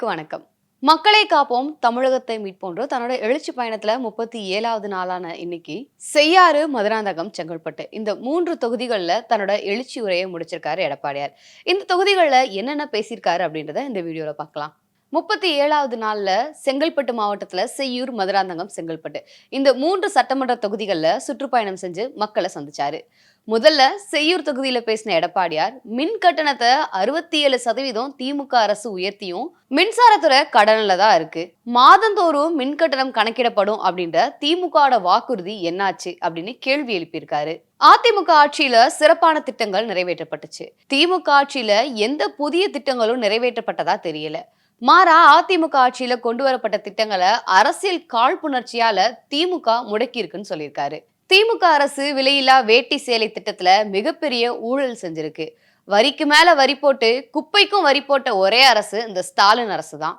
நேயர்களுக்கு வணக்கம். மக்களை காப்போம் தமிழகத்தை மீட்போன்று தன்னோட எழுச்சி பயணத்துல 37வது நாளான இன்னைக்கு செய்யாறு, மதுராந்தகம், செங்கல்பட்டு இந்த 3 தொகுதிகள்ல தன்னோட எழுச்சி உரையை முடிச்சிருக்காரு எடப்பாடியார். இந்த தொகுதிகள்ல என்னென்ன பேசியிருக்காரு அப்படின்றத இந்த வீடியோல பார்க்கலாம். 37வது நாள்ல செங்கல்பட்டு மாவட்டத்துல செய்யூர், மதுராந்தகம், செங்கல்பட்டு இந்த 3 சட்டமன்ற தொகுதிகள்ல சுற்றுப்பயணம் செஞ்சு மக்களை சந்திச்சாரு. முதல்ல செய்யூர் தொகுதியில பேசின எடப்பாடியார் மின் கட்டணத்தை 67% திமுக அரசு உயர்த்தியும் மின்சாரத்துறை கடன்ல தான் இருக்கு. மாதந்தோறும் மின் கட்டணம் கணக்கிடப்படும் அப்படின்ற திமுக வாக்குறுதி என்னாச்சு அப்படின்னு கேள்வி எழுப்பியிருக்காரு. அதிமுக ஆட்சியில சிறப்பான திட்டங்கள் நிறைவேற்றப்பட்டுச்சு. திமுக ஆட்சியில எந்த புதிய திட்டங்களும் நிறைவேற்றப்பட்டதா தெரியல. மாறா அதிமுக ஆட்சியில கொண்டு வரப்பட்ட திட்டங்களை அரசியல் காழ்ப்புணர்ச்சியால திமுக முடக்கி இருக்குன்னு சொல்லியிருக்காரு. திமுக அரசு விலையில்லா வேட்டி சேலை திட்டத்துல மிகப்பெரிய ஊழல் செஞ்சிருக்கு. வரிக்கு மேல வரி போட்டு குப்பைக்கும் வரி போட்ட ஒரே அரசு இந்த ஸ்டாலின் அரசு தான்.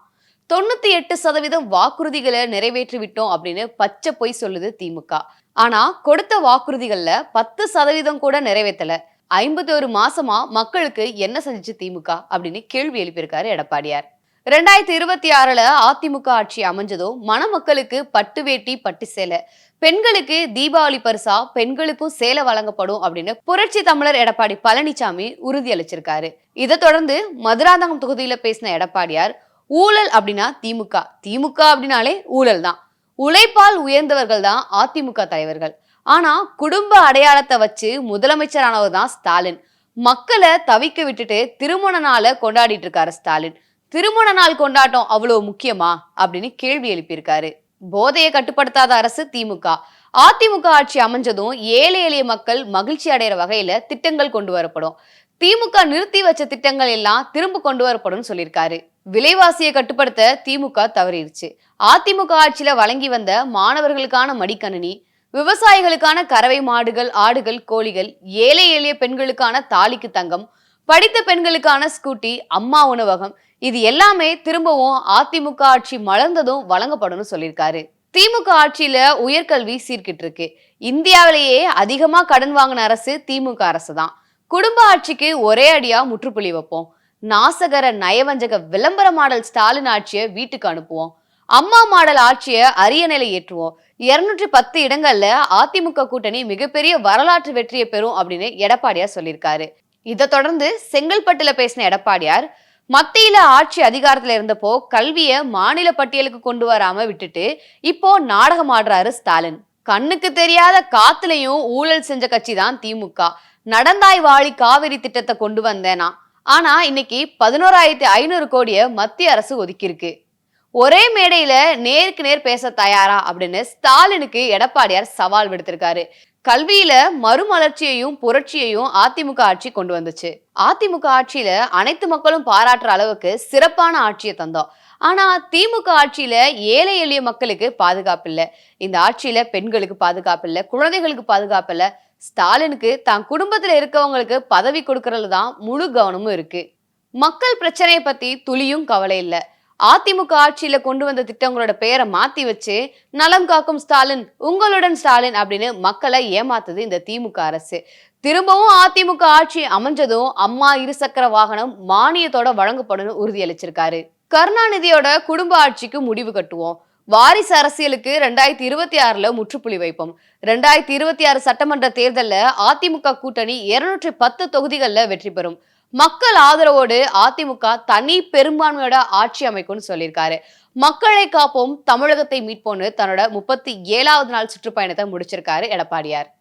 98% வாக்குறுதிகளை நிறைவேற்றி விட்டோம் அப்படின்னு பச்சை பொய் சொல்லுது திமுக. ஆனா கொடுத்த வாக்குறுதிகள்ல 10% கூட நிறைவேற்றல. 51 மாசமா மக்களுக்கு என்ன செஞ்சுச்சு திமுக அப்படின்னு கேள்வி எழுப்பியிருக்காரு எடப்பாடியார். 2026ல அதிமுக ஆட்சி அமைஞ்சதும் மணமக்களுக்கு பட்டு வேட்டி, பட்டு சேலை, பெண்களுக்கு தீபாவளி பரிசா பெண்களுக்கும் சேலை வழங்கப்படும் அப்படின்னு புரட்சி தமிழர் எடப்பாடி பழனிசாமி உறுதி அளிச்சிருக்காரு. இதை தொடர்ந்து மதுராந்தகம் தொகுதியில பேசின எடப்பாடியார், ஊழல் அப்படின்னா திமுக, திமுக அப்படின்னாலே ஊழல் தான். உழைப்பால் உயர்ந்தவர்கள் தான் அதிமுக தலைவர்கள். ஆனா குடும்ப அடையாளத்தை வச்சு முதலமைச்சரானவர் தான் ஸ்டாலின். மக்களை தவிக்க விட்டுட்டு திருமண நாளை கொண்டாடிட்டு இருக்காரு ஸ்டாலின். திருமண நாள் கொண்டாட்டம் அவ்வளவு முக்கியமா அப்படின்னு கேள்வி எழுப்பியிருக்காரு. போதையை கட்டுப்படுத்தாத அரசு திமுக. அதிமுக ஆட்சி அமைஞ்சதும் ஏழை எளிய மக்கள் மகிழ்ச்சி அடைகிற வகையில திட்டங்கள் கொண்டு வரப்படும். திமுக நிறுத்தி வச்ச திட்டங்கள் எல்லாம் திரும்ப கொண்டு வரப்படும் சொல்லியிருக்காரு. விலைவாசியை கட்டுப்படுத்த திமுக தவறிடுச்சு. அதிமுக ஆட்சியில வழங்கி வந்த மாணவர்களுக்கான மடிக்கணினி, விவசாயிகளுக்கான கறவை மாடுகள், ஆடுகள், கோழிகள், ஏழை எளிய பெண்களுக்கான தாலிக்கு தங்கம், படித்த பெண்களுக்கான ஸ்கூட்டி, அம்மா உணவகம், இது எல்லாமே திரும்பவும் அதிமுக ஆட்சி மலர்ந்ததும் வழங்கப்படும் சொல்லியிருக்காரு. திமுக ஆட்சியில உயர்கல்வி சீர்கிட்டு இருக்கு. இந்தியாவிலேயே அதிகமா கடன் வாங்கின அரசு திமுக அரசு தான். குடும்ப ஆட்சிக்கு ஒரே அடியா முற்றுப்புள்ளி வைப்போம். நாசகர நயவஞ்சக விளம்பர மாடல் ஸ்டாலின் ஆட்சியை வீட்டுக்கு அனுப்புவோம். அம்மா மாடல் ஆட்சியை அரிய நிலை ஏற்றுவோம். 210 இடங்கள்ல அதிமுக கூட்டணி மிகப்பெரிய வரலாற்று வெற்றியை பெறும் அப்படின்னு எடப்பாடியார் சொல்லியிருக்காரு. இதை தொடர்ந்து செங்கல்பட்டுல பேசின எடப்பாடியார், மத்தியில ஆட்சி அதிகாரத்துல இருந்தப்போ கல்விய மாநில பட்டியலுக்கு கொண்டு வராம விட்டுட்டு இப்போ நாடகம் ஆடுறாரு ஸ்டாலின். கண்ணுக்கு தெரியாத காத்துலயும் ஊழல் செஞ்ச கட்சி தான் திமுக. நடந்தாய் வாழி காவிரி திட்டத்தை கொண்டு வந்தேனா, ஆனா இன்னைக்கு 11,500 கோடியை மத்திய அரசு ஒதுக்கியிருக்கு. ஒரே மேடையில நேருக்கு நேர் பேச தயாரா அப்படின்னு ஸ்டாலினுக்கு எடப்பாடியார் சவால் விடுத்திருக்காரு. கல்வியில மறுமலர்ச்சியையும் புரட்சியையும் அதிமுக ஆட்சி கொண்டு வந்துச்சு. அதிமுக ஆட்சியில அனைத்து மக்களும் பாராட்டுற அளவுக்கு சிறப்பான ஆட்சியை தந்தோம். ஆனா திமுக ஆட்சியில ஏழை எளிய மக்களுக்கு பாதுகாப்பு இல்ல. இந்த ஆட்சியில பெண்களுக்கு பாதுகாப்பு இல்ல, குழந்தைகளுக்கு பாதுகாப்பு இல்ல. ஸ்டாலினுக்கு தான் குடும்பத்துல இருக்கவங்களுக்கு பதவி கொடுக்கறதுல தான் முழு கவனமும் இருக்கு. மக்கள் பிரச்சனையை பத்தி துளியும் கவலை இல்ல. அதிமுக ஆட்சியில கொண்டு வந்த திட்டங்களோட பெயரை மாத்தி வச்சு நலம் காக்கும் ஸ்டாலின், உங்களுடன் ஸ்டாலின் அப்படின்னு மக்களை ஏமாத்துது இந்த திமுக அரசு. திரும்பவும் அதிமுக ஆட்சி அமைஞ்சதும் அம்மா இருசக்கர வாகனம் மானியத்தோட வழங்கப்படும் உறுதியளிச்சிருக்காரு. கருணாநிதியோட குடும்ப ஆட்சிக்கு முடிவு கட்டுவோம். வாரிசு அரசியலுக்கு 2026ல முற்றுப்புள்ளி வைப்போம். 2026 சட்டமன்ற தேர்தல்ல அதிமுக கூட்டணி 210 தொகுதிகள்ல வெற்றி பெறும். மக்கள் ஆதரவோடு அதிமுக தனி பெரும்பான்மையோட ஆட்சி அமைக்கும்னு சொல்லியிருக்காரு. மக்களை காப்போம் தமிழகத்தை மீட்போம்னு தன்னோட 37வது நாள் சுற்றுப்பயணத்தை முடிச்சிருக்காரு எடப்பாடியார்.